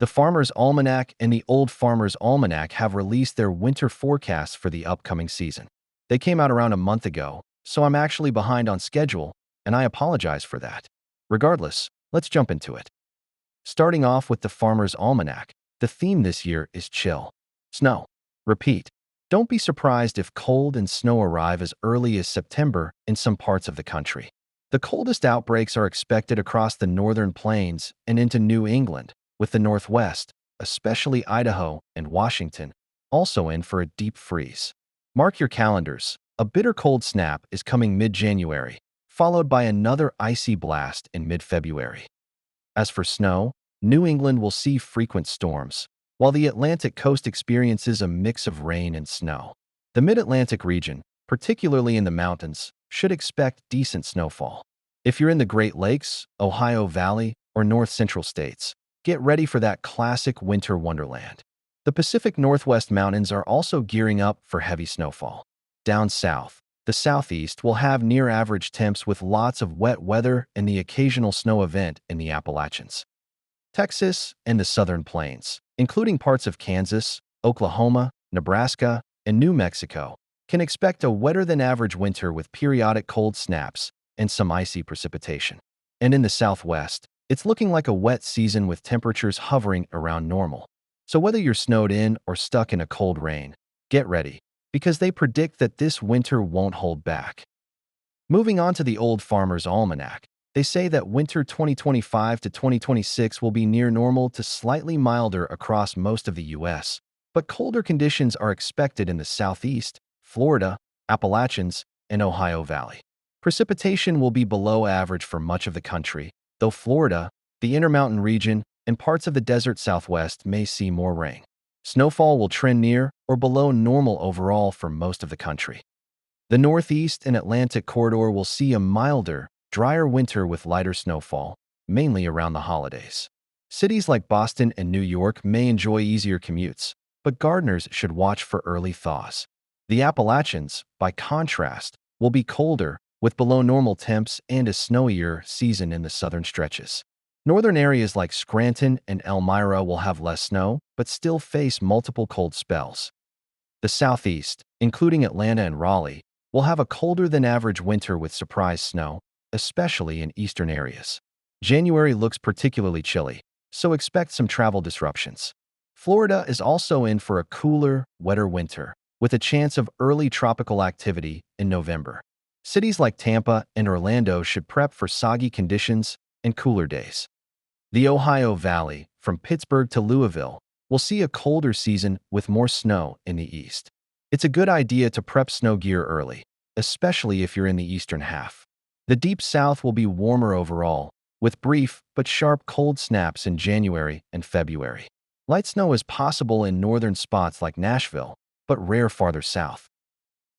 The Farmers Almanac and the Old Farmers Almanac have released their winter forecasts for the upcoming season. They came out around a month ago, so I'm actually behind on schedule, and I apologize for that. Regardless, let's jump into it. Starting off with the Farmers Almanac, the theme this year is chill. Snow. Repeat. Don't be surprised if cold and snow arrive as early as September in some parts of the country. The coldest outbreaks are expected across the northern plains and into New England, with the Northwest, especially Idaho and Washington, also in for a deep freeze. Mark your calendars. A bitter cold snap is coming mid-January, followed by another icy blast in mid-February. As for snow, New England will see frequent storms, while the Atlantic coast experiences a mix of rain and snow. The mid-Atlantic region, particularly in the mountains, should expect decent snowfall. If you're in the Great Lakes, Ohio Valley, or North Central states, get ready for that classic winter wonderland. The Pacific Northwest mountains are also gearing up for heavy snowfall. Down south, the Southeast will have near-average temps with lots of wet weather and the occasional snow event in the Appalachians. Texas and the Southern Plains, including parts of Kansas, Oklahoma, Nebraska, and New Mexico, can expect a wetter-than-average winter with periodic cold snaps and some icy precipitation. And in the Southwest, it's looking like a wet season with temperatures hovering around normal. So whether you're snowed in or stuck in a cold rain, get ready, because they predict that this winter won't hold back. Moving on to the Old Farmer's Almanac, they say that winter 2025 to 2026 will be near normal to slightly milder across most of the U.S., but colder conditions are expected in the Southeast, Florida, Appalachians, and Ohio Valley. Precipitation will be below average for much of the country, though Florida, the Intermountain region, and parts of the desert Southwest may see more rain. Snowfall will trend near or below normal overall for most of the country. The Northeast and Atlantic corridor will see a milder, drier winter with lighter snowfall, mainly around the holidays. Cities like Boston and New York may enjoy easier commutes, but gardeners should watch for early thaws. The Appalachians, by contrast, will be colder, with below normal temps and a snowier season in the southern stretches. Northern areas like Scranton and Elmira will have less snow, but still face multiple cold spells. The Southeast, including Atlanta and Raleigh, will have a colder-than-average winter with surprise snow, especially in eastern areas. January looks particularly chilly, so expect some travel disruptions. Florida is also in for a cooler, wetter winter, with a chance of early tropical activity in November. Cities like Tampa and Orlando should prep for soggy conditions and cooler days. The Ohio Valley, from Pittsburgh to Louisville, will see a colder season with more snow in the east. It's a good idea to prep snow gear early, especially if you're in the eastern half. The Deep South will be warmer overall, with brief but sharp cold snaps in January and February. Light snow is possible in northern spots like Nashville, but rare farther south.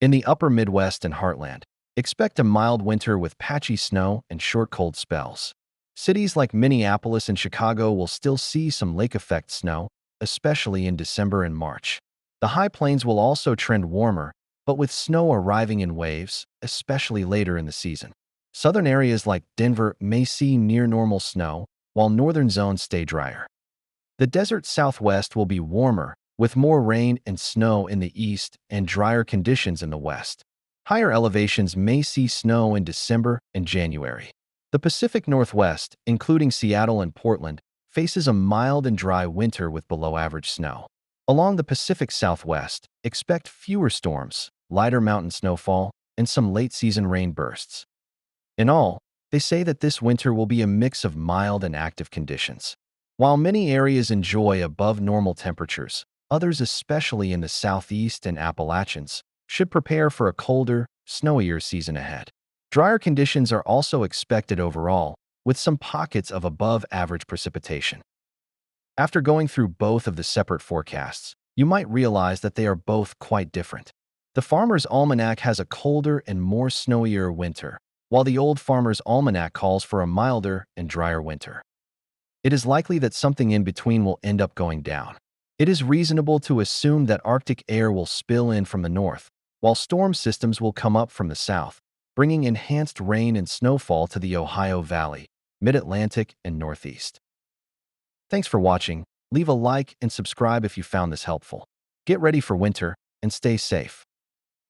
In the upper Midwest and Heartland, expect a mild winter with patchy snow and short cold spells. Cities like Minneapolis and Chicago will still see some lake-effect snow, especially in December and March. The high plains will also trend warmer, but with snow arriving in waves, especially later in the season. Southern areas like Denver may see near-normal snow, while northern zones stay drier. The desert Southwest will be warmer, with more rain and snow in the east and drier conditions in the west. Higher elevations may see snow in December and January. The Pacific Northwest, including Seattle and Portland, faces a mild and dry winter with below-average snow. Along the Pacific Southwest, expect fewer storms, lighter mountain snowfall, and some late-season rain bursts. In all, they say that this winter will be a mix of mild and active conditions. While many areas enjoy above-normal temperatures, others, especially in the Southeast and Appalachians, should prepare for a colder, snowier season ahead. Drier conditions are also expected overall, with some pockets of above-average precipitation. After going through both of the separate forecasts, you might realize that they are both quite different. The Farmer's Almanac has a colder and more snowier winter, while the Old Farmer's Almanac calls for a milder and drier winter. It is likely that something in between will end up going down. It is reasonable to assume that Arctic air will spill in from the north, while storm systems will come up from the south, bringing enhanced rain and snowfall to the Ohio Valley, Mid-Atlantic, and Northeast. Thanks for watching. Leave a like and subscribe if you found this helpful. Get ready for winter and stay safe.